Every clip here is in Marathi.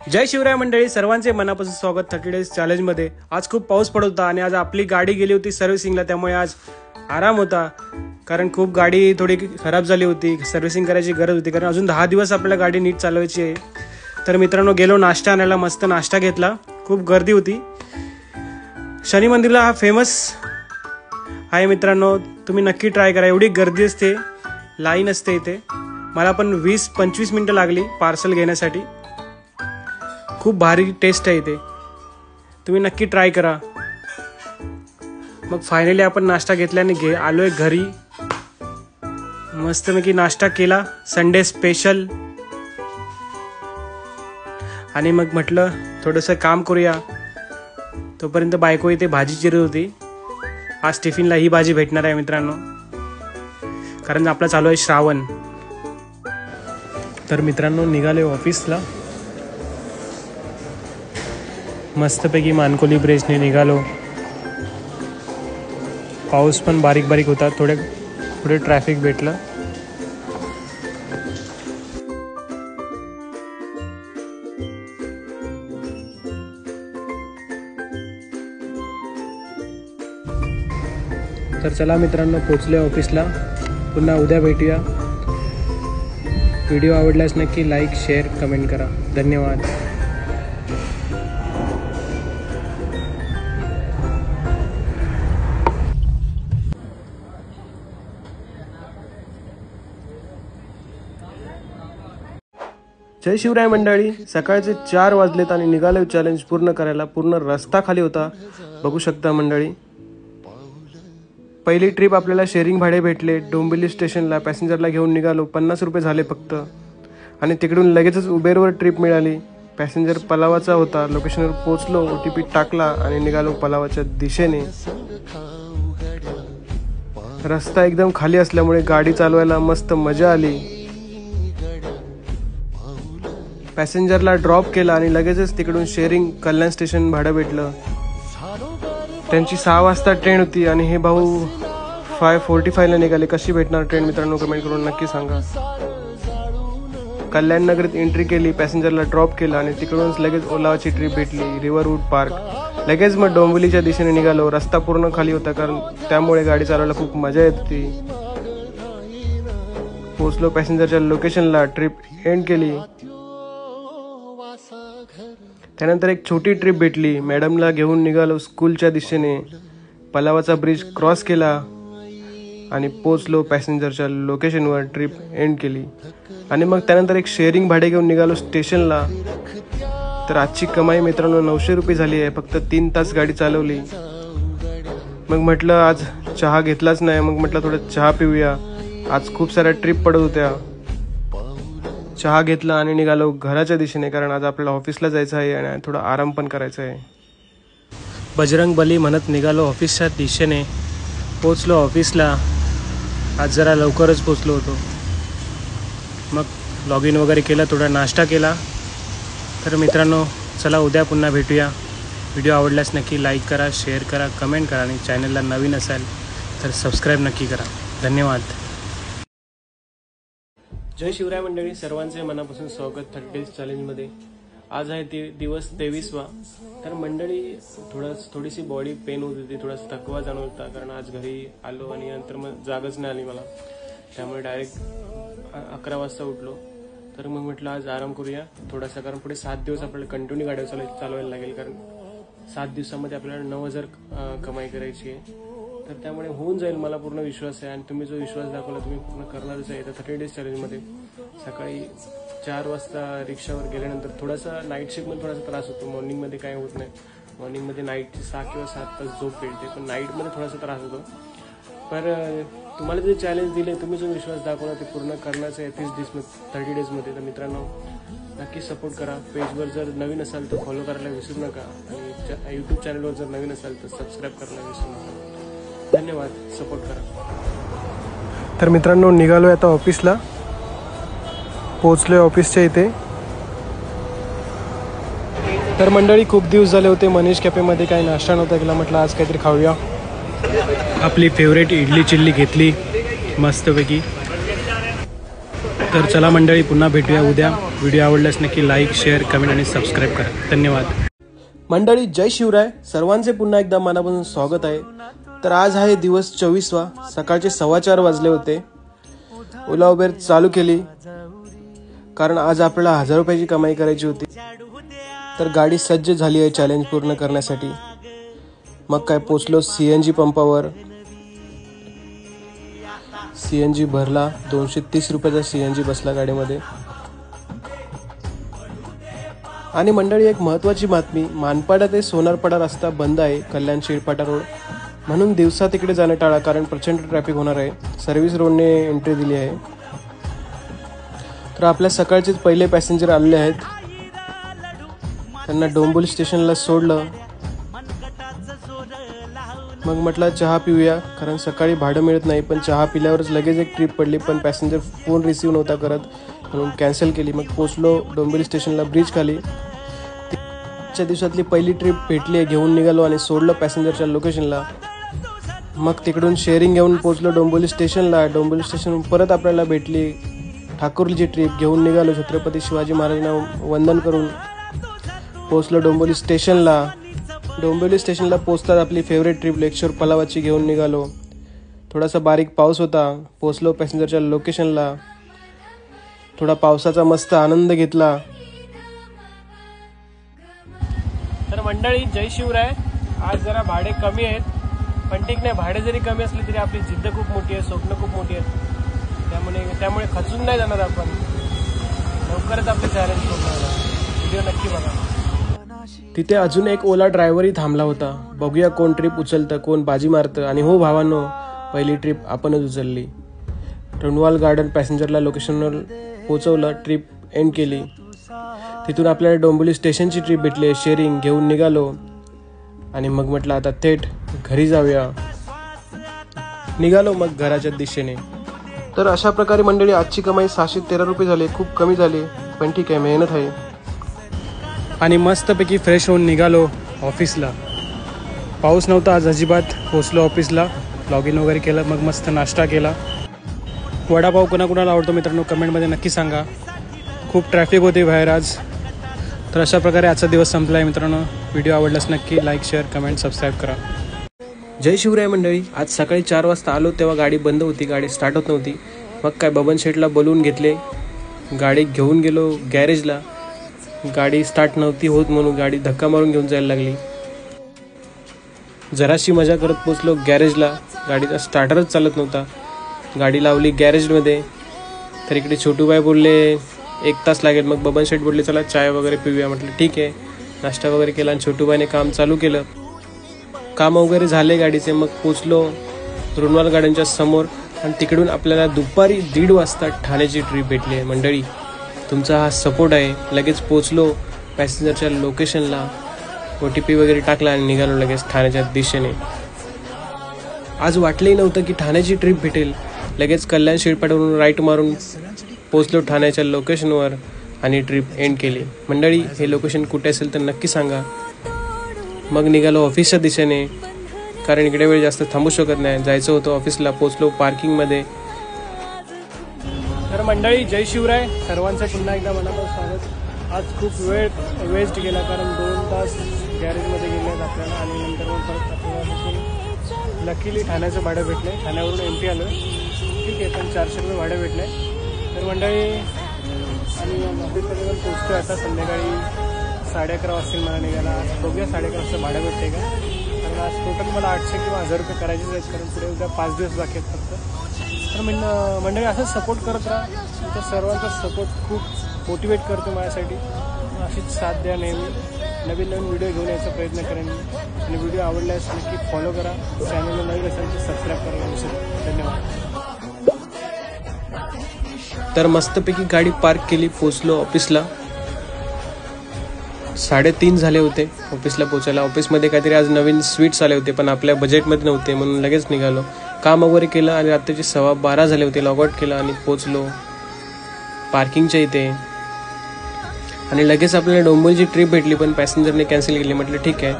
जय शिवराय मंडळी, सर्वांचे मनापासून स्वागत 30 डेज चॅलेंजमध्ये। आज खूप पाऊस पडत होता आणि आज आपली गाडी गेली होती सर्व्हिसिंगला, त्यामुळे आज आराम होता। कारण खूप गाडी थोडी खराब झाली होती, सर्व्हिसिंग करायची गरज होती, कारण अजून 10 दिवस आपल्याला गाडी नीट चालवायची आहे। तर मित्रांनो, गेलो नाश्ता आणायला, मस्त नाश्ता घेतला। खूप गर्दी होती। शनी मंदिरला हा फेमस आहे मित्रांनो, तुम्ही नक्की ट्राय करा। एवढी गर्दी असते, लाईन असते इथे। मला पण 20-25 मिनिटं लागली पार्सल घेण्यासाठी। खूप भारी टेस्ट आहे इथे, तुम्ही नक्की ट्राय करा। मग फायनली आपण नाश्ता घेतल्याने आलोय घरी। मस्तपैकी नाश्ता केला, संडे स्पेशल। आणि मग म्हटलं थोडंसं काम करूया। तोपर्यंत बायको इथे भाजी चिरत होती। आज टिफिनला ही भाजी भेटणार आहे मित्रांनो, कारण आपला चालू आहे श्रावण। तर मित्रांनो, निघाले ऑफिसला। मस्तपैकी मानकोली ब्रिजने निघालो। पाऊस पण बारीक बारीक होता, थोडे ट्रॅफिक भेटलं। तर चला मित्रांनो, पोचले ऑफिसला। पुन्हा उद्या भेटूया। व्हिडिओ आवडल्यास नक्की लाईक, शेअर, कमेंट करा। धन्यवाद। जय शिवराय मंडळी, सकाळचे 4 वाजलेत आणि निघालो चॅलेंज पूर्ण करायला। पूर्ण रस्ता खाली होता, बघू शकता मंडळी। पहिली ट्रिप आपल्याला शेअरिंग भाडे भेटले। डोंबिवली स्टेशनला पॅसेंजरला घेऊन निघालो, 50 रुपये झाले फक्त। आणि तिकडून लगेचच उबेरवर ट्रिप मिळाली। पॅसेंजर पलावाचा होता। लोकेशनवर पोहोचलो, OTP टाकला आणि निघालो पलावाच्या दिशेने। रस्ता एकदम खाली असल्यामुळे गाडी चालवायला मस्त मजा आली। पॅसेंजरला ड्रॉप केला आणि लगेचच तिकडून शेअरिंग कल्याण स्टेशन भाडं भेटलं। त्यांची 6 वाजता ट्रेन होती आणि हे भाऊ 5:45ला निघाले। कशी भेटणार ट्रेन मित्रांनो, कमेंट करून नक्की सांगा। कल्याण नगरीत एंट्री केली, पॅसेंजरला ड्रॉप केला आणि तिकडूनच लगेच ओलावाची ट्रिप भेटली, रिव्हरवूड पार्क। लगेच मग डोंबिवलीच्या दिशेने निघालो। रस्ता पूर्ण खाली होता, कारण त्यामुळे गाडी चालवायला खूप मजा येत होती। पोहोचलो पॅसेंजरच्या लोकेशनला, ट्रिप एंड केली। त्यानंतर एक छोटी ट्रिप भेटली, मॅडमला घेऊन निघालो स्कूलच्या दिशेने। पलावाचा ब्रिज क्रॉस केला आणि पोचलो पॅसेंजरच्या लोकेशनवर, ट्रिप एंड केली। आणि मग त्यानंतर एक शेअरिंग भाडे घेऊन निघालो स्टेशनला। तर आजची कमाई मित्रांनो 900 रुपये झाली आहे, फक्त 3 तास गाडी चालवली। मग म्हटलं आज चहा घेतलाच नाही, मग म्हटलं थोडं चहा पिऊया। आज खूप साऱ्या ट्रिप पडत होत्या। चहा घेतला आणि निघालो घराच्या दिशेने, कारण आज आपल्याला ऑफिसला जायचं आहे आणि थोडा आराम पण करायचा आहे। बजरंग बली म्हणत निघालो ऑफिसच्या दिशेने। पोचलो ऑफिसला, आज जरा लवकरच पोचलो होतो। मग लॉग इन वगैरे केलं, थोडा नाश्ता केला। तर मित्रांनो, चला उद्या पुन्हा भेटूया। व्हिडिओ आवडल्यास नक्की लाईक करा, शेअर करा, कमेंट करा आणि चॅनलला नवीन असाल तर सबस्क्राईब नक्की करा। धन्यवाद। जय शिवराय मंडळी, सर्वांचे मनापासून स्वागत 30 डेज चॅलेंजमध्ये। आज आहे दिवस 23वा। तर मंडळी थोडीशी बॉडी पेन होत होती, थोडासा थकवा जाणवत होता, कारण आज घरी आलो आणि नंतर मग जागच नाही आली मला। त्यामुळे डायरेक्ट 11 वाजता उठलो। तर मग म्हटलं आज आराम करूया थोडासा, कारण पुढे 7 दिवस आपल्याला कंटिन्यू गाड्या चालवायला लागेल, कारण 7 दिवसामध्ये आपल्याला 9,000 कमाई करायची आहे। तर त्यामुळे होऊन जाईल, मला पूर्ण विश्वास आहे। आणि तुम्ही जो विश्वास दाखवला तुम्ही पूर्ण करणारच आहे। तर 30 डेज चॅलेंजमध्ये सकाळी 4 वाजता रिक्षावर गेल्यानंतर थोडासा नाईट शिफ्टमध्ये थोडासा त्रास होतो। मॉर्निंगमध्ये काय होत नाही, मॉर्निंगमध्ये नाईटची 6 किंवा 7 तास झोप मिळते, पण नाईटमध्ये थोडासा त्रास होतो। पर तुम्हाला जे चॅलेंज दिले, तुम्ही जो विश्वास दाखवला ते पूर्ण करण्याचं आहे 30 डेजमध्ये। तर मित्रांनो, नक्की सपोर्ट करा। पेजवर जर नवीन असाल तर फॉलो करायला विसरू नका, आणि यूट्यूब चॅनलवर जर नवीन असाल तर सबस्क्राईब करायला विसरू नका। धन्यवाद, सपोर्ट करा। तर मित्रांनो, निघालोय आता ऑफिसला। पोहोचलोय ऑफिसच्या इथे। तर मंडळी, खूप दिवस झाले होते मनीष कॅफेमध्ये काही नाश्ता नव्हता केला, म्हटलं आज काहीतरी खाऊया। आपली फेवरेट इडली चिल्ली घेतली मस्तपैकी। तर चला मंडळी, पुन्हा भेटूया उद्या. व्हिडिओ आवडल्यास नक्की लाईक, शेअर, कमेंट आणि सबस्क्राईब करा. धन्यवाद मंडळी. जय शिवराय. सर्वांचे पुन्हा एकदा मनापासून स्वागत आहे. तर आज आहे दिवस 24वा. सकाळचे 4:15 वाजले होते. ओला उबेर चालू केली कारण आज आपल्याला 1000 रुपयाची कमाई करायची होती. तर गाडी सज्ज झाली आहे चॅलेंज पूर्ण करण्यासाठी. मग काय, पोचलो CNG पंपावर. CNG भरला. 230 रुपयाचा CNG बसला गाडीमध्ये. आणि मंडळी, एक महत्त्वाची बातमी, मानपाडा ते सोनारपाडा रस्ता बंद आहे, कल्याण शिरपाटा रोड. म्हणून दिवसा तिकडे जाणं टाळा, कारण प्रचंड ट्रॅफिक होणार आहे. सर्व्हिस रोडने एंट्री दिली आहे. तर आपल्या सकाळचेच पहिले पॅसेंजर आलेले आहेत. त्यांना डोंबिवली स्टेशनला सोडलं. मग म्हटलं चहा पिऊया, कारण सकाळी भाडं मिळत नाही. पण चहा पिल्यावरच लगेच एक ट्रिप पडली, पण पॅसेंजर फोन रिसीव्ह नव्हता करत, म्हणून कॅन्सल केली. मग पोचलो डोंबिवली स्टेशनला, ब्रिज खाली. च्या दिवसातली पहिली ट्रिप भेटली, घेऊन निघालो आणि सोडलं पॅसेंजरच्या लोकेशनला. मग तिकडून शेअरिंग घेऊन पोचलो डोंबिवली स्टेशनला. डोंबिवली स्टेशन परत आपल्याला भेटली ठाकुर्लीची ट्रिप. घेऊन निघालो छत्रपती शिवाजी महाराजांना वंदन करून. पोचलो डोंबिवली स्टेशनला. डोंबिवली स्टेशनला पोचतात आपली फेवरेट ट्रिप लेकशोर पलावाची घेऊन निघालो. थोडासा बारीक पाऊस होता. पोचलो पॅसेंजरच्या लोकेशनला. थोडा पावसाचा मस्त आनंद घेतला. तर मंडळी, जय शिवराय. आज जरा भाडे कमी आहेत, पण ठीक नाही. भाडे जरी कमी असले तरी आपली जिद्द खूप मोठी आहे, स्वप्न खूप मोठी आहेत. त्यामुळे खचून नाही जाणार आपण. लवकरच आपले चॅलेंज पूर्ण होणार. व्हिडिओ नक्की बघा. तिथे अजून एक ओला ड्रायव्हरही थांबला होता. बघूया कोण ट्रिप उचलतं, कोण बाजी मारतं. आणि हो भावांनो, पहिली ट्रिप आपणच उचलली. रनवाल गार्डन पॅसेंजरला लोकेशनवर पोचवलं. ट्रिप एंड केली. तिथून आपल्याला डोंबिवली स्टेशनची ट्रिप भेटली. शेअरिंग घेऊन निघालो. आणि मग म्हटलं आता थेट घरी जाऊया. निघालो मग घराच्या दिशेने. तर अशा प्रकारे मंडळी आजची कमाई 613 रुपये झाली. खूप कमी झाली, पण ठीक आहे, मेहनत आहे. आणि मस्तपैकी फ्रेश होऊन निघालो ऑफिसला. पाऊस नव्हता आज अजिबात. पोचलो ऑफिसला, लॉग इन वगैरे केलं. मग मस्त नाश्ता केला. वडापाव कोणाकोणाला आवडतो मित्रांनो, कमेंटमध्ये नक्की सांगा. खूप ट्रॅफिक होती बाहेर आज. तर अशा प्रकारे आजचा दिवस संपला आहे मित्रांनो. व्हिडिओ आवडल्यास नक्की लाईक, शेअर, कमेंट, सबस्क्राईब करा. जय शिवराय मंडळी. आज सकाळी 4 वाजता आलो तेव्हा गाडी बंद होती, गाडी स्टार्ट होत नव्हती. मग काय, बबन शेठला बोलवून घेतले. गाडी घेऊन गेलो गॅरेजला. गाडी स्टार्ट नव्हती होत, म्हणून गाडी धक्का मारून घेऊन जायला लागली. जराशी मजा करत पोचलो गॅरेजला. गाडीचा स्टार्टरच चालत नव्हता. गाडी लावली गॅरेजमध्ये. तर इकडे छोटूबाई बोलले 1 तास लागेल. मग बबन शेठ बोलले चला चाय वगैरे पिऊया. म्हटलं ठीक आहे. नाश्ता वगैरे केला आणि छोटूबाईने काम चालू केलं. काम वगैरे झाले गाडीचे. मग पोचलो रनवाल गार्डनच्या समोर. आणि तिकडून आपल्याला दुपारी 1:30 वाजता ठाण्याची ट्रिप भेटली आहे. मंडळी, तुमचा हा सपोर्ट आहे. लगेच पोचलो पॅसेंजरच्या लोकेशनला. OTP वगैरे टाकला आणि निघालो लगेच ठाण्याच्या दिशेने. आज वाटलंही नव्हतं की ठाण्याची ट्रिप भेटेल. लगेच कल्याण शिरपाटावरून राईट मारून पोचलो ठाण्याच्या लोकेशनवर आणि ट्रिप एंड केली. मंडळी, हे लोकेशन कुठे असेल तर नक्की सांगा. मग निघालो ऑफिसच्या दिशेने, कारण इकडे वेळ जास्त थांबू शकत नाही. जायचं होतं ऑफिसला. पोचलो पार्किंगमध्ये. तर मंडळी, जय शिवराय. सर्वांचं पुन्हा एकदा मनापासून स्वागत. आज खूप वेळ वेस्ट गेला, कारण 2 तास गॅरेजमध्ये गेले आहेत आपल्याला. आणि नंतर मग परत आपल्याला लकीली ठाण्याचं भाडं भेटलं. ठाण्यावरून MP आलो. ठीक आहे, पण 400 रुपये भाडं भेटलं. तर मंडळी, आणि ऑफिसमध्ये पण पोचतो आता. संध्याकाळी 11:30 वाजतील मला निघायला. बघूया 11:30 वाजता भाडं भेटते का. कारण आज टोटल मला 800 किंवा 1000 रुपये करायचेच आहेत, कारण पुढे उद्या 5 दिवस बाकी आहेत फक्त. तर मंडळी, असंच सपोर्ट करत राहा. तुमच्या सर्वांचा सपोर्ट खूप मोटिवेट करतो माझ्यासाठी. अशीच साथ द्या नेहमी. नवीन नवीन व्हिडिओ घेऊन यायचा प्रयत्न करेन मी. आणि व्हिडिओ आवडल्यास नक्की फॉलो करा. चॅनलला नवीन असेल तर सबस्क्राईब करायला विसरू. धन्यवाद. तर मस्तपैकी गाडी पार्क केली. पोचलो ऑफिसला. 3:30 झाले होते ऑफिसला पोचायला. ऑफिसमध्ये काहीतरी आज नवीन स्वीट्स आले होते, पण आपल्या बजेटमध्ये नव्हते, म्हणून लगेच निघालो. काम वगैरे केलं आणि रात्रीचे 12:15 झाले होते. लॉगआउट केलं आणि पोचलो पार्किंगच्या इथे. आणि लगेच आपल्याला डोंबिवलीची ट्रिप भेटली, पण पॅसेंजरने कॅन्सल केली. म्हटलं ठीक आहे.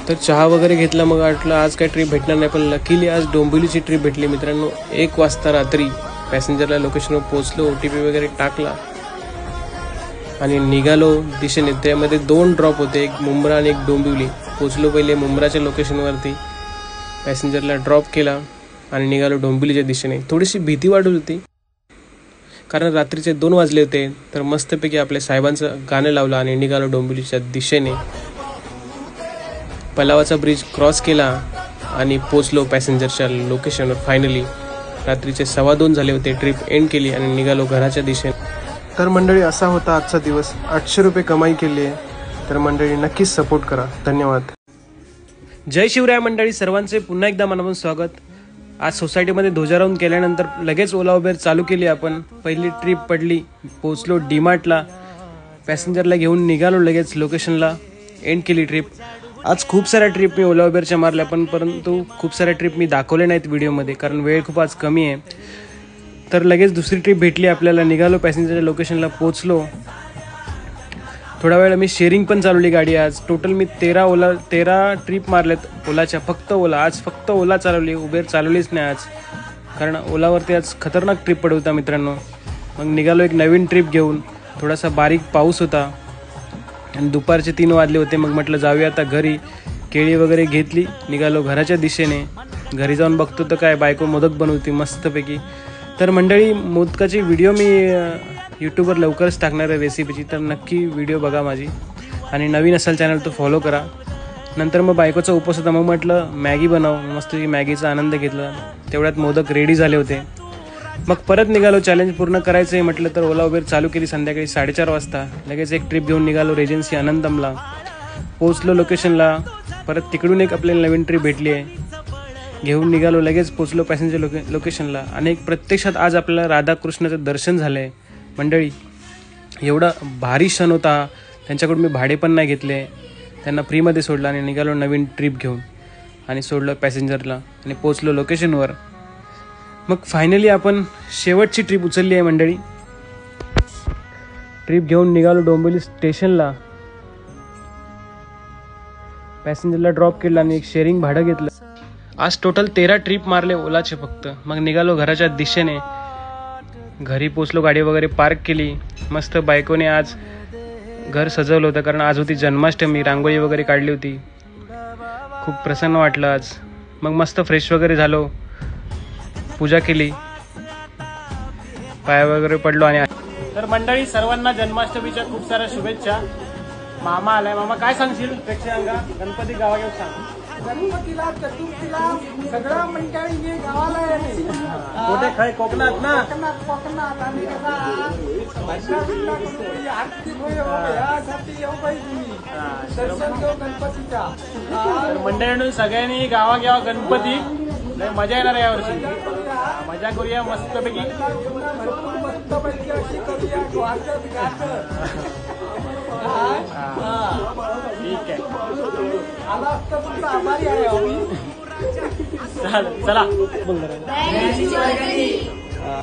तर चहा वगैरे घेतला. मग वाटलं आज काय ट्रिप भेटणार नाही, पण लकीली आज डोंबिवलीची ट्रिप भेटली मित्रांनो. 1 वाजता रात्री पॅसेंजरला लोकेशनवर पोहोचलो, OTP वगैरे टाकला आणि निघालो दिशेने. त्यामध्ये 2 ड्रॉप होते, एक मुंब्रा आणि एक डोंबिवली. पोचलो पहिले मुंब्राच्या लोकेशनवरती, पॅसेंजरला ड्रॉप केला आणि निघालो डोंबिवलीच्या दिशेने. थोडीशी भीती वाटत होती कारण रात्रीचे 2 वाजले होते. तर मस्तपैकी आपल्या साहेबांचं गाणं लावलं आणि निघालो डोंबिवलीच्या दिशेने. पलावाचा ब्रिज क्रॉस केला आणि पोचलो पॅसेंजरच्या लोकेशनवर. फायनली रात्रीचे 2:15 झाले होते. ट्रिप एंड केली आणि निघालो घराच्या दिशेने. तर मंडळी, असा होता आजचा दिवस. 800 रुपये कमाई केली आहे. तर मंडळी नक्कीच सपोर्ट करा. धन्यवाद. जय शिवराय मंडळी, सर्वांचे पुन्हा एकदा मनापासून स्वागत. आज सोसायटीमध्ये ध्वजारोहण केल्यानंतर लगेच ओला उबेर चालू केली आपण. पहिली ट्रिप पडली, पोचलो डीमार्टला, पॅसेंजरला घेऊन निघालो लगेच लोकेशनला. एंड केली ट्रिप. आज खूप साऱ्या ट्रिप मी ओला उबेरच्या मारल्या, परंतु खूप साऱ्या ट्रिप मी दाखवल्या नाहीत व्हिडिओमध्ये कारण वेळ खूप आज कमी आहे. तर लगेच दुसरी ट्रिप भेटली आपल्याला. निघालो पॅसेंजरच्या लोकेशनला, पोचलो. थोडा वेळ मी शेअरिंग पण चालवली गाडी. आज टोटल मी 13 ट्रिप मारल्यात ओलाच्या. फक्त ओला, आज फक्त ओला चालवली, उबेर चालवलीच नाही आज, कारण ओलावरती आज खतरनाक ट्रिप पडत होता मित्रांनो. मग निघालो एक नवीन ट्रिप घेऊन. थोडासा बारीक पाऊस होता आणि दुपारचे 3 वाजले होते. मग म्हटलं जाऊया आता घरी. केळी वगैरे घेतली, निघालो घराच्या दिशेने. घरी जाऊन बघतो तर काय, बायको मोदक बनवती मस्तपैकी. तर मंडळी, मोदकाची व्हिडिओ मी यूट्यूबवर लवकरच टाकणार आहे रेसिपीची, तर नक्की व्हिडिओ बघा माझी. आणि नवीन असाल चॅनल तो फॉलो करा. नंतर मग बायकोचा उपवास होता, मग म्हटलं मॅगी बनव. मस्त मॅगीचा आनंद घेतला. तेवढ्यात मोदक रेडी झाले होते. मग परत निघालो, चॅलेंज पूर्ण करायचं आहे म्हटलं तर ओला उबेर चालू केली. संध्याकाळी 4:30 वाजता लगेच एक ट्रिप घेऊन निघालो रेजन्सी आनंदमला. पोचलो लोकेशनला. परत तिकडून एक आपल्याला नवीन ट्रिप भेटली आहे, घेऊन निघालो. लगेच पोचलो पॅसेंजर लोकेशनला. आणि प्रत्यक्षात आज आपल्याला राधाकृष्णाचं दर्शन झालं आहे मंडळी. एवढा भारी क्षण होता. त्यांच्याकडून मी भाडे पण नाही घेतले, त्यांना फ्रीमध्ये सोडलं आणि निघालो नवीन ट्रिप घेऊन. आणि सोडलं पॅसेंजरला आणि पोचलो लोकेशनवर. मग फायनली आपण शेवटची ट्रिप उचलली आहे मंडळी. ट्रिप घेऊन निघालो डोंबिवली स्टेशनला. पॅसेंजरला ड्रॉप केलं आणि एक शेअरिंग भाडं घेतलं. आज टोटल 13 ट्रिप मारले ओलाचे फक्त. मग निघालो घराच्या दिशेने. घरी पोचलो, गाडी वगैरे पार्क केली. मस्त बायकोने आज घर सजवलं होतं कारण आज होती जन्माष्टमी. रांगोळी वगैरे काढली होती. खूप प्रसन्न वाटलं आज. मग मस्त फ्रेश वगैरे झालो, पूजा केली, पाया वगैरे पडलो. आणि तर मंडळी, सर्वांना जन्माष्टमीच्या खूप साऱ्या शुभेच्छा. मामा आलाय. मामा काय सांगशील प्रेक्षकांना? गणपती गावाकडे सांग. गणपतीला, चतुर्थीला सगळं मंडळी हे गावाला आहे. कुठे काय? कोकणात ना? कोकणात आणि आरती यासाठी येऊ पाहिजे तुम्ही. दर्शन घेऊ गणपतीच्या. मंडळी सगळ्यांनी गावा गणपती, मजा येणार आहे यावर्षी. मजा करूया मस्तपैकी. मस्तपैकी अशी करूया. ठीक आहे, आला असता तुमचा आभारी आहे आम्ही. चला.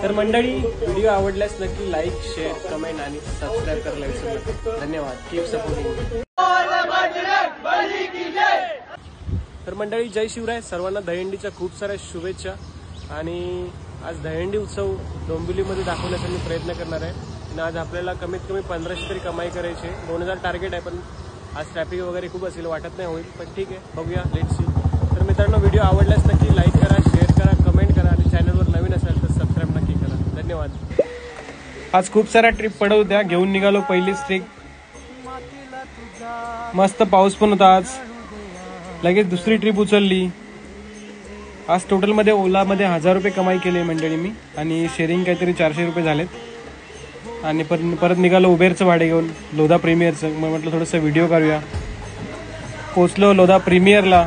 तर मंडळी, व्हिडिओ आवडल्यास नक्की लाईक, शेअर, कमेंट आणि सबस्क्राईब करायला विसरू नका. धन्यवाद. Keep supporting. तर मंडळी, जय शिवराय. सर्वांना दहीहंडीच्या खूप साऱ्या शुभेच्छा. आणि आज दहीहंडी उत्सव डोंबिवलीमध्ये दाखवण्याचा मी प्रयत्न करणार आहे. आणि आज आपल्याला कमीत कमी 1500 तरी कमाई करायची. 2000 टार्गेट आहे, पण आज ट्रॅफिक वगैरे खूप असेल, वाटत नाही होईल, पण ठीक आहे, बघूया, लेट्स सी. तर मित्रांनो, व्हिडिओ आवडल्यास नक्की लाईक करा, शेअर करा, कमेंट करा आणि चॅनलवर नवीन असेल तर सबस्क्राईब नक्की करा. धन्यवाद. आज खूप साऱ्या ट्रिप पडत होत्या. घेऊन निघालो पहिलीच ट्रिप. मस्त पाऊस पण होता आज. लगेच दुसरी ट्रिप उचलली. आज टोटलमध्ये ओलामध्ये 1000 रुपये कमाई केली मंडळी मी. आणि शेअरिंग काहीतरी 400 रुपये झालेत. आणि परत निघालो उबेरचं भाडे घेऊन, लोधा प्रीमियरचं. मग म्हटलं थोडंसं व्हिडिओ करूया. पोचलो लोधा प्रीमियरला.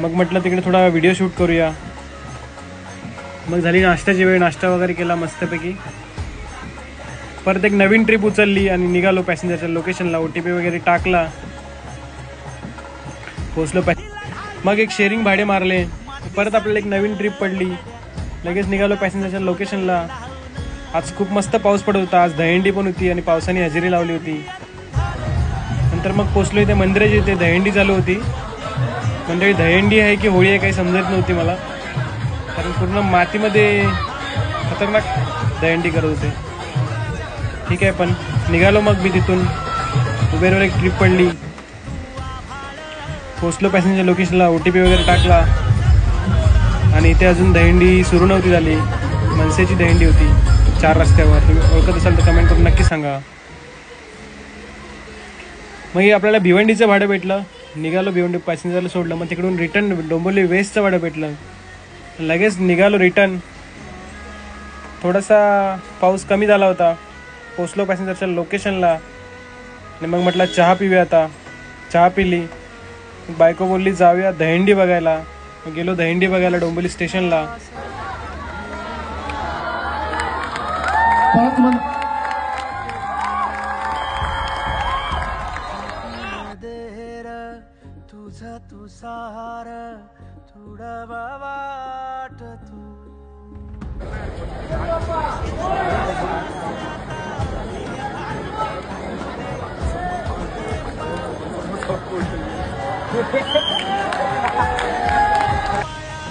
मग म्हटलं तिकडे थोडा व्हिडिओ शूट करूया. मग झाली नाश्त्याची वेळ. नाश्ता वगैरे केला मस्तपैकी. परत एक नवीन ट्रिप उचलली आणि निघालो पॅसेंजरच्या लोकेशनला. OTP वगैरे टाकला, पोचलो. मग एक शेअरिंग भाडे मारले. परत आपल्याला एक नवीन ट्रिप पडली. लगेच निघालो पॅसेंजरच्या लोकेशनला. आज खूप मस्त पाऊस पडत होता. आज दहीहंडी पण होती आणि पावसाने हजेरी लावली होती. नंतर मग पोचलो इथे मंदिराची. इथे दहीहंडी चालू होती. मंडळी, दहीहंडी आहे की होळी आहे काही समजत नव्हती मला. कारण पूर्ण मातीमध्ये खतरनाक दहीहंडी करत होते. ठीक आहे, पण निघालो मग मी तिथून. उबेरवर एक ट्रिप पडली, पोचलो पॅसेंजर लोकेशनला, OTP वगैरे टाकला आणि इथे अजून दहीहंडी सुरू नव्हती झाली. मनसेची दहीहंडी होती 4 रस्त्यावर. तुम्ही ओळखत असाल तर कमेंट करून नक्की सांगा. मग आपल्याला भिवंडीचं भाडं भेटलं. निघालो, भिवंडी पॅसेंजरला सोडलं. मग तिकडून रिटर्न डोंबिवली वेस्टचं भाडं भेटलं. लगेच निघालो रिटर्न. थोडासा पाऊस कमी झाला होता. पोचलो पॅसेंजरच्या लोकेशनला आणि मग म्हटलं चहा पिऊया. आता चहा पिली. बायको बोलली जाऊया दहीहंडी बघायला. मग गेलो दहीहंडी बघायला डोंबिवली स्टेशनला.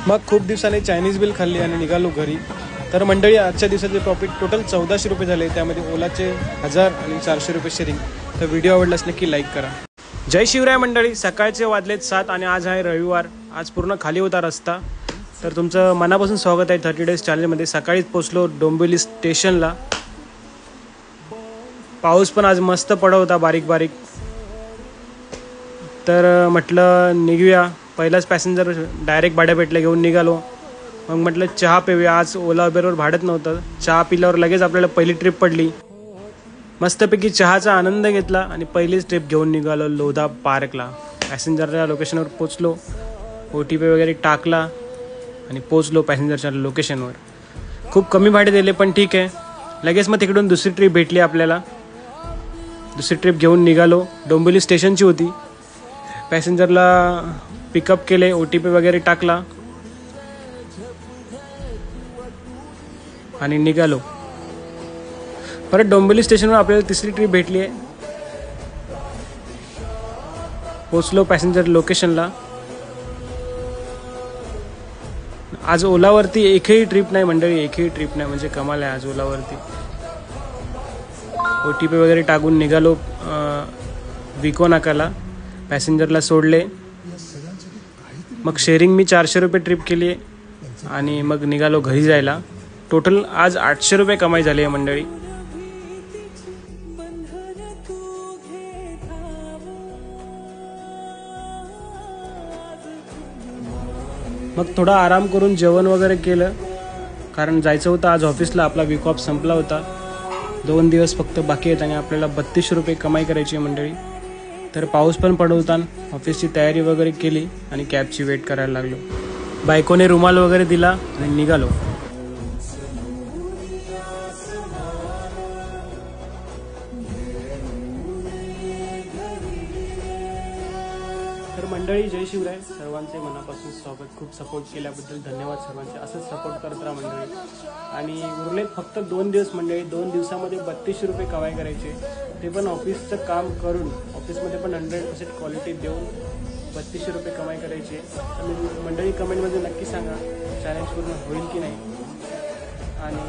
मग खूप दिवसांनी चायनीज बिल खाल्ली आणि निघालो घरी. तर मंडळी, आजच्या दिवसाचे प्रॉफिट टोटल 1400 रुपये झाले. त्यामध्ये ओलाचे 1000 आणि 400 रुपये शेअरिंग. तर व्हिडिओ आवडलाच नक्की लाईक करा. जय शिवराय मंडळी. सकाळचे वाजलेत 7 आणि आज आहे रविवार. आज पूर्ण खाली होता रस्ता. तर तुमचं मनापासून स्वागत आहे 30 डेज चॅलेंजमध्ये. सकाळीच पोचलो डोंबिवली स्टेशनला. पाऊस पण आज मस्त पडत होता, बारीक बारीक. तर म्हटलं निघूया. पहिलाच पॅसेंजर डायरेक्ट भाडं भेटलं, घेऊन निघालो. मग म्हटलं चहा पिऊया. आज ओला उबेरवर भाडंच नव्हतं. चहा पिल्यावर लगेच आपल्याला पहिली ट्रिप पडली. मस्तपैकी चहाचा आनंद घेतला आणि पहिलीच ट्रिप घेऊन निघालो लोधा पार्कला. पॅसेंजरच्या लोकेशनवर पोचलो, OTP वगैरे टाकला आणि पोचलो पॅसेंजरच्या लोकेशनवर. खूप कमी भाडे दिले, पण ठीक आहे. लगेच मग तिकडून दुसरी ट्रिप भेटली आपल्याला. दुसरी ट्रिप घेऊन निघालो. डोंबिवली स्टेशनची होती. पॅसेंजरला पिकअप केले, OTP वगैरे टाकला आणि निघालो. परत डोंबिवली स्टेशनवर आपल्याला तिसरी ट्रिप भेटली आहे. पोचलो पॅसेंजर लोकेशनला. आज ओलावरती एकही ट्रिप नाही मंडळी, एकही ट्रिप नाही. म्हणजे कमाल आहे आज ओलावरती. OTP वगैरे टाकून निघालो विको नाकाला. पॅसेंजरला सोडले. मग शेअरिंग मी 400 रुपये ट्रिप केली आहे आणि मग निघालो घरी जायला. टोटल आज 800 रुपये कमाई झाली आहे मंडळी. मग थोडा आराम करून जेवण वगैरे केलं, कारण जायचं होतं आज ऑफिसला. आपला वीक ऑफ संपला होता. 2 दिवस फक्त बाकी आहेत आणि आपल्याला 3200 रुपये कमाई करायची आहे मंडळी. तर पाऊस पण पडत होता. ऑफिसची तयारी वगैरे केली आणि कॅबची वेट करायला लागलो. बायकोने रुमाल वगैरे दिला आणि निघालो. तर मंडळी, जय शिवराय. सर्वांचे मनापासून स्वागत. खूप सपोर्ट केल्याबद्दल धन्यवाद सर्वांचे. असंच सपोर्ट करत राहा मंडळी. आणि उरलेत फक्त 2 दिवस मंडळी. 2 दिवसामध्ये 3200 रुपये कमाई करायचे, ते पण ऑफिसचं काम करून. ऑफिसमध्ये पण 100% क्वालिटी देऊन 3200 रुपये कमाई करायची. तर मंडळी कमेंटमध्ये नक्की सांगा चॅलेंज पूर्ण होईल की नाही. आणि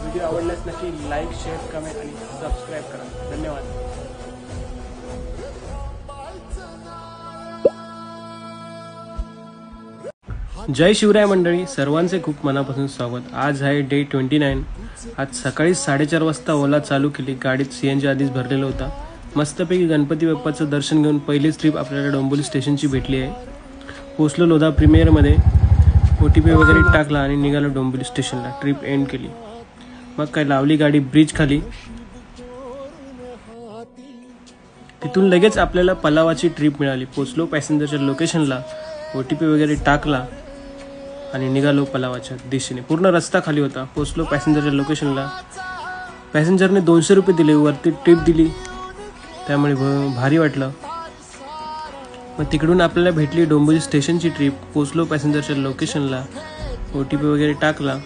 व्हिडिओ आवडल्यास नक्की लाईक, शेअर, कमेंट आणि सबस्क्राईब करा. धन्यवाद. जय शिवराय मंडळी. सर्वांचे खूप मनापासून स्वागत. आज आहे डे 29. आज सकाळी 4:30 वाजता ओला चालू केली. गाडीत CNG आधीच भरलेला होता. मस्तपैकी गणपती बाप्पाचं दर्शन घेऊन पहिलीच ट्रिप आपल्याला डोंबिवली स्टेशनची भेटली आहे. पोचलो लोधा प्रीमियरमध्ये. OTP वगैरे टाकला आणि निघालो डोंबिवली स्टेशनला. ट्रिप एंड केली. मग काय लावली गाडी ब्रिज खाली. तिथून लगेच आपल्याला पलावाची ट्रिप मिळाली. पोचलो पॅसेंजरच्या लोकेशनला. OTP वगैरे टाकला आणि निघालो पलावाच्या दिशेने. पूर्ण रस्ता खाली होता. पोचलो पॅसेंजरच्या लोकेशनला. पॅसेंजरने 200 रुपये दिले. वरती टिप दिली, त्यामुळे भारी वाटलं. मग तिकडून आपल्याला भेटली डोंबिवली स्टेशनची ट्रिप. पोचलो पॅसेंजरच्या लोकेशनला. OTP वगैरे टाकला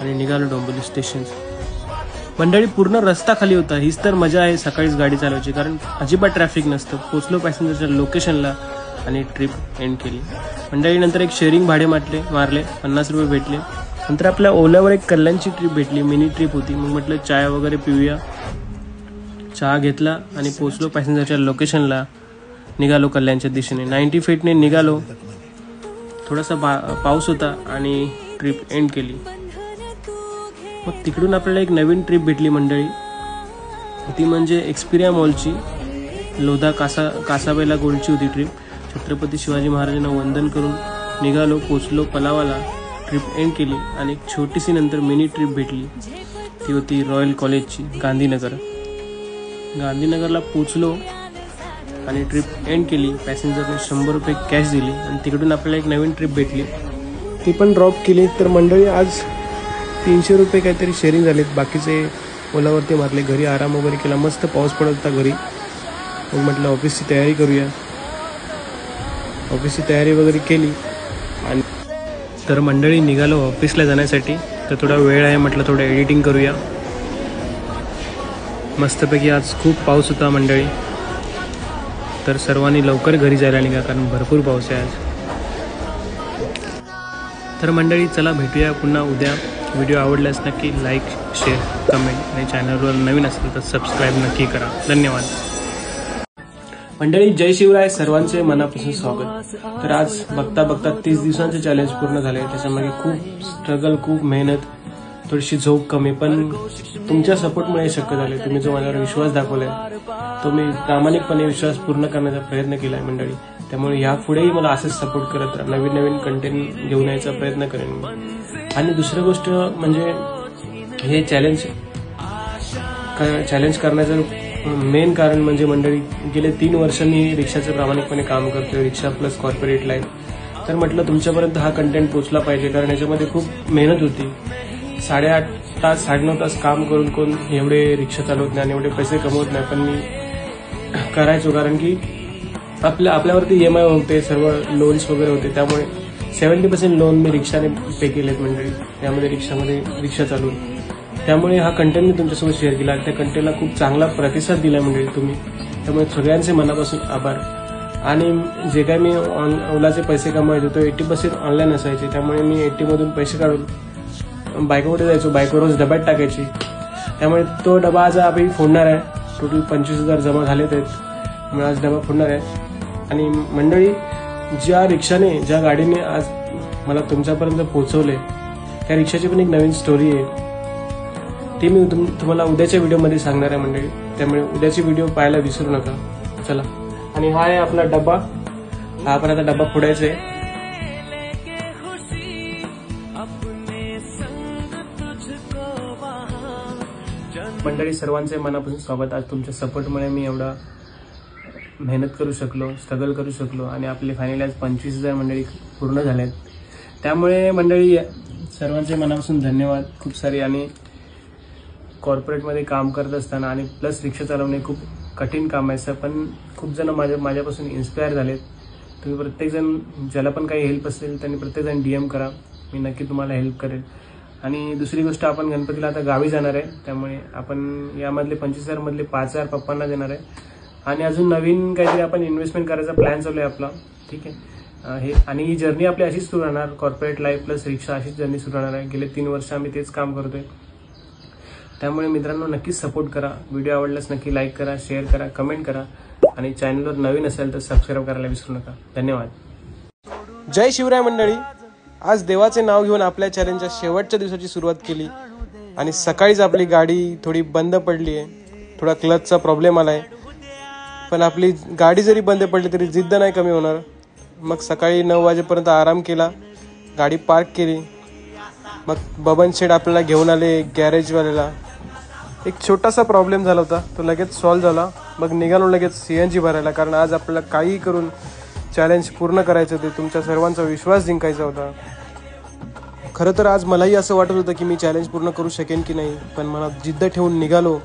आणि निघालो डोंबिवली स्टेशन. मंडळी, पूर्ण रस्ता खाली होता. हीच तर मजा आहे सकाळीच गाडी चालवायची, कारण अजिबात ट्रॅफिक नसतं. पोचलो पॅसेंजरच्या लोकेशनला. आणि ट्रिप एंड केली. मंडळी नंतर एक शेअरिंग भाडे मारले 50 रुपये भेटले. नंतर आपल्या ओल्यावर एक कल्याणची ट्रिप भेटली, मिनी ट्रिप होती. मग म्हटलं चाय वगैरे पिऊया. चहा घेतला आणि पोचलो पॅसेंजरच्या लोकेशनला. निघालो कल्याणच्या दिशेने. 90 फीटने निघालो. थोडासा पाऊस होता आणि ट्रिप एंड केली. मग तिकडून आपल्याला एक नवीन ट्रिप भेटली मंडळी. ती म्हणजे एक्सपिरिया मॉलची लोधा कासाबेला गोल्डची होती ट्रिप. छत्रपती शिवाजी महाराजांना वंदन करून निघालो. पोचलो पलावाला. ट्रिप एंड केली आणि एक छोटीशी नंतर मिनी ट्रिप भेटली. ती होती रॉयल कॉलेजची गांधीनगरला पोचलो आणि ट्रिप एंड केली. पॅसेंजरने 100 रुपये कॅश दिली आणि तिकडून आपल्याला एक नवीन ट्रिप भेटली, ती पण ड्रॉप केली. तर मंडळी आज 300 रुपये काहीतरी शेअरिंग झालेत. बाकीचे ओलावरती मारले. घरी आराम वगैरे केला. मस्त पाऊस पडत होता घरी. मग म्हटलं ऑफिसची तयारी करूया. ऑफिसची तयारी वगैरे केली आणि तर मंडळी निघालो ऑफिसला जाण्यासाठी. तर थोडा वेळ आहे म्हटलं थोडं एडिटिंग करूया. मस्तपैकी आज खूप पाऊस होता मंडळी. तर सर्वांनी लवकर घरी जायला निघा कारण भरपूर पाऊस आहे आज. तर मंडळी चला भेटूया पुन्हा उद्या. व्हिडिओ आवडल्यास नक्की लाईक, शेअर, कमेंट आणि चॅनलवर नवीन असेल तर सबस्क्राईब नक्की करा. धन्यवाद मंडळी. जय शिवराय. सर्वांचे मनापासून स्वागत. तर आज बघता बघता 30 दिवसांचे चॅलेंज पूर्ण झाले. त्याच्यामध्ये खूप स्ट्रगल, खूप मेहनत, थोडीशी झोप कमी, पण तुमच्या सपोर्टमुळे शक्य झाले. तुम्ही जो माझ्यावर विश्वास दाखवलाय तो मी प्रामाणिकपणे विश्वास पूर्ण करण्याचा प्रयत्न केलाय मंडळी. त्यामुळे यापुढेही मला असंच सपोर्ट करत राहा. नवीन नवीन कंटेंट घेऊन यायचा प्रयत्न करेन मी. आणि दुसरी गोष्ट म्हणजे हे चॅलेंज करण्याचं मेन कारण म्हणजे मंडळी गेले 3 वर्ष मी रिक्षाचं प्रामाणिकपणे काम करतोय. रिक्षा प्लस कॉर्पोरेट लाईफ. तर म्हटलं तुमच्यापर्यंत हा कंटेंट पोहोचला पाहिजे कारण याच्यामध्ये खूप मेहनत होती. 8.5 तास 9.5 तास काम करून कोण एवढे रिक्षा चालवत नाही आणि एवढे पैसे कमवत नाही, पण मी करायचो कारण की आपल्यावरती EMI होते, सर्व लोन्स वगैरे होते. त्यामुळे 70% लोन मी रिक्षाने पे केलेत मंडळी. त्यामध्ये रिक्षा चालवून. त्यामुळे हा कंटेंट मी तुमच्यासोबत शेअर केला. त्या कंटेंटला खूप चांगला प्रतिसाद दिला मंडळी तुम्ही. त्यामुळे सगळ्यांचे मनापासून आभार. आणि जे काय मी ओलाचे पैसे कमवायचे तो 80% ऑनलाईन असायचे. त्यामुळे मी 80मधून पैसे काढून बायकोकडे जायचो. बायको रोज डब्यात टाकायची. त्यामुळे तो डबा आज आम्ही फोडणार आहे. टोटल 25,000 जमा झालेत आहेत. मी आज डबा फोडणार आहे. आणि मंडळी ज्या गाडीने आज मला तुमच्यापर्यंत पोहोचवले त्या रिक्षाची पण एक नवीन स्टोरी आहे. ती मी तुम्हाला उद्याच्या व्हिडिओमध्ये सांगणार आहे मंडळी. त्यामुळे उद्याची व्हिडिओ पाहायला विसरू नका. चला. आणि हा आहे आपला डब्बा. हा आपण आता डब्बा फोडायचा आहे. मंडळी सर्वांचे मनापासून स्वागत. आज तुमच्या सपोर्टमुळे मी एवढा मेहनत करू शकलो, स्ट्रगल करू शकलो आणि आपले फायनली आज 25,000 मंडळी पूर्ण झालेत. त्यामुळे मंडळी सर्वांचे मनापासून धन्यवाद खूप सारे. आणि कॉर्पोरेटमध्ये काम करत असताना आणि प्लस रिक्षा चालवणे खूप कठीण काम आहे, पण खूप जण माझ्यापासून इन्स्पायर झालेत. तुम्ही प्रत्येकजण ज्याला पण काही हेल्प असेल त्यांनी प्रत्येकजण DM करा. मी नक्की तुम्हाला हेल्प करेन. आणि दुसरी गोष्ट, आपण गणपतीला आता गावी जाणार आहे. त्यामुळे आपण यामधले 25,000 मधले 5,000 पप्पांना देणार आहे. आणि अजून नवीन काहीतरी आपण इन्व्हेस्टमेंट करायचा प्लॅन चालू आहे आपला. ठीक आहे. आणि ही जर्नी आपली अशीच सुरू राहणार. कॉर्पोरेट लाईफ प्लस रिक्षा अशीच जर्नी सुरू राहणार आहे. गेले 3 वर्ष आम्ही तेच काम करतोय. त्यामुळे मित्रांनो नक्कीच सपोर्ट करा. व्हिडिओ आवडल्यास नक्की लाईक करा, शेअर करा, कमेंट करा. आणि चॅनलवर नवीन असेल तर सबस्क्राईब करायला विसरू नका. धन्यवाद. जय शिवराय मंडळी. आज देवाचे नाव घेऊन आपल्या चॅलेंजच्या शेवटच्या दिवसाची सुरुवात केली. आणि सकाळीच आपली गाडी थोडी बंद पडली आहे. थोडा क्लचचा प्रॉब्लेम आलाय. पण आपली गाडी जरी बंद पडली तरी जिद्द नाही कमी होणार. मग सकाळी 9 वाजेपर्यंत आराम केला. गाडी पार्क केली. मग बबन शेठ आपल्याला घेऊन आले गॅरेजवाल्याला. एक छोटासा प्रॉब्लेम झाला होता, तो लगेच सॉल्व्ह झाला. मग निघालो लगेच CNG भरायला, कारण आज आपल्याला काही करून चॅलेंज पूर्ण करायचं होते. तुमच्या सर्वांचा विश्वास जिंकायचा होता. खरं तर आज मलाही असं वाटत होतं की मी चॅलेंज पूर्ण करू शकेन की नाही, पण मला जिद्द ठेवून निघालो.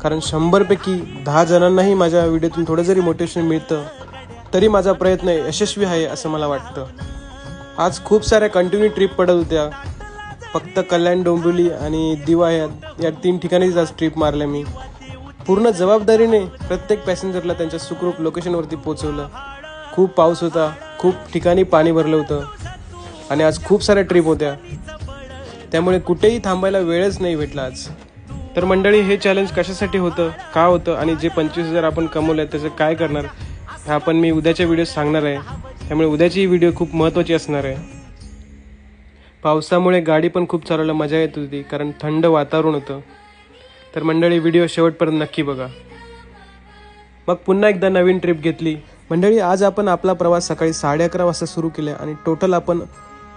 कारण 100पैकी 10 जणांनाही माझ्या व्हिडिओतून थोडं जरी मोटिवेशन मिळतं तरी माझा प्रयत्न यशस्वी आहे असं मला वाटतं. आज खूप साऱ्या कंटिन्यू ट्रिप पडत होत्या. फक्त कल्याण, डोंबिवली आणि दिवा या 3 ठिकाणीच आज ट्रिप मारल्या मी. पूर्ण जबाबदारीने प्रत्येक पॅसेंजरला त्यांच्या सुखरूप लोकेशनवरती पोहोचवलं. खूप पाऊस होता, खूप ठिकाणी पाणी भरलं होतं आणि आज खूप साऱ्या ट्रिप होत्या, त्यामुळे कुठेही थांबायला वेळच नाही भेटला आज. तर मंडळी, हे चॅलेंज कशासाठी होतं, का होतं आणि जे 25,000 आपण कमवले त्याचं काय करणार हे आपण मी उद्याच्या व्हिडिओत सांगणार आहे. त्यामुळे उद्याची ही व्हिडिओ खूप महत्त्वाची असणार आहे. पावसामुळे गाडी पण खूप चालवायला मजा येत होती कारण थंड वातावरण होतं. तर मंडळी, व्हिडिओ शेवटपर्यंत नक्की बघा. मग पुन्हा एकदा नवीन ट्रिप घेतली. मंडळी, आज आपण आपला प्रवास सकाळी 11:30 वाजता सुरू केला आणि टोटल आपण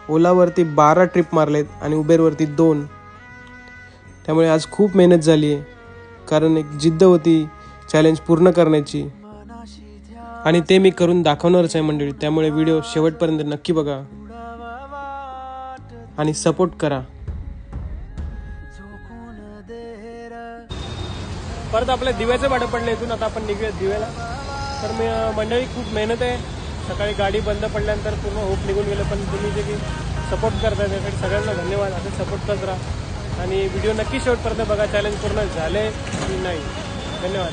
ओलावरती 12 ट्रिप मारलेत आणि उबेरवरती 2. त्यामुळे आज खूप मेहनत झाली आहे कारण एक जिद्द होती चॅलेंज पूर्ण करण्याची आणि ते मी करून दाखवणारच आहे मंडळी. त्यामुळे व्हिडिओ शेवटपर्यंत नक्की बघा आणि सपोर्ट करा. परत आपल्या दिव्याचं भाडं पडलं, इथून आता आपण निघूया दिव्याला. तर मी मंडळी खूप मेहनत आहे. सकाळी गाडी बंद पडल्यानंतर पूर्ण होप निघून गेलं, पण तुम्ही जे की सपोर्ट करताय त्यासाठी सगळ्यांना धन्यवाद. असं सपोर्ट करत राहा आणि व्हिडिओ नक्की शेवटपर्यंत बघा, चॅलेंज पूर्ण झाले की नाही. धन्यवाद.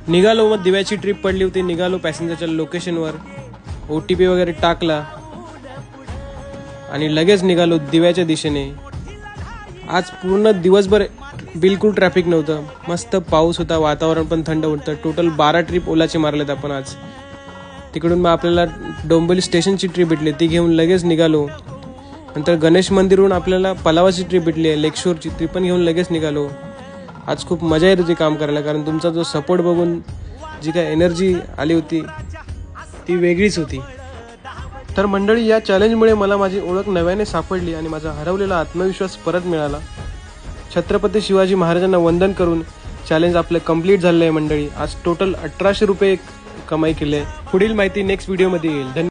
निघालो, मग दिव्याची ट्रिप पडली होती. निघालो पॅसेंजरच्या लोकेशनवर, OTP वगैरे टाकला आणि लगेच निघालो दिव्याच्या दिशेने. आज पूर्ण दिवसभर बिलकुल ट्रॅफिक नव्हतं, मस्त पाऊस होता, वातावरण पण थंड होतं. टोटल 12 ट्रिप ओलाचे मारलेत आपण आज. तिकडून मग आपल्याला डोंबिवली स्टेशनची ट्रिप भेटली, ती घेऊन लगेच निघालो. नंतर गणेश मंदिरहून आपल्याला पलावाची ट्रिप भेटली आहे, लेकशोरची, ती पण घेऊन लगेच निघालो. आज खूप मजा येत होती काम करायला कारण तुमचा जो सपोर्ट बघून जी काय एनर्जी आली होती ती वेगळीच होती. तर मंडळी, या चॅलेंजमुळे मला माझी ओळख नव्याने सापडली आणि माझा हरवलेला आत्मविश्वास परत मिळाला. छत्रपती शिवाजी महाराजांना वंदन करून चॅलेंज आपलं कंप्लीट झालं आहे मंडळी. आज टोटल 1800 रुपये कमाई केली आहे. पुढील माहिती नेक्स्ट व्हिडिओमध्ये येईल. धन्यवाद.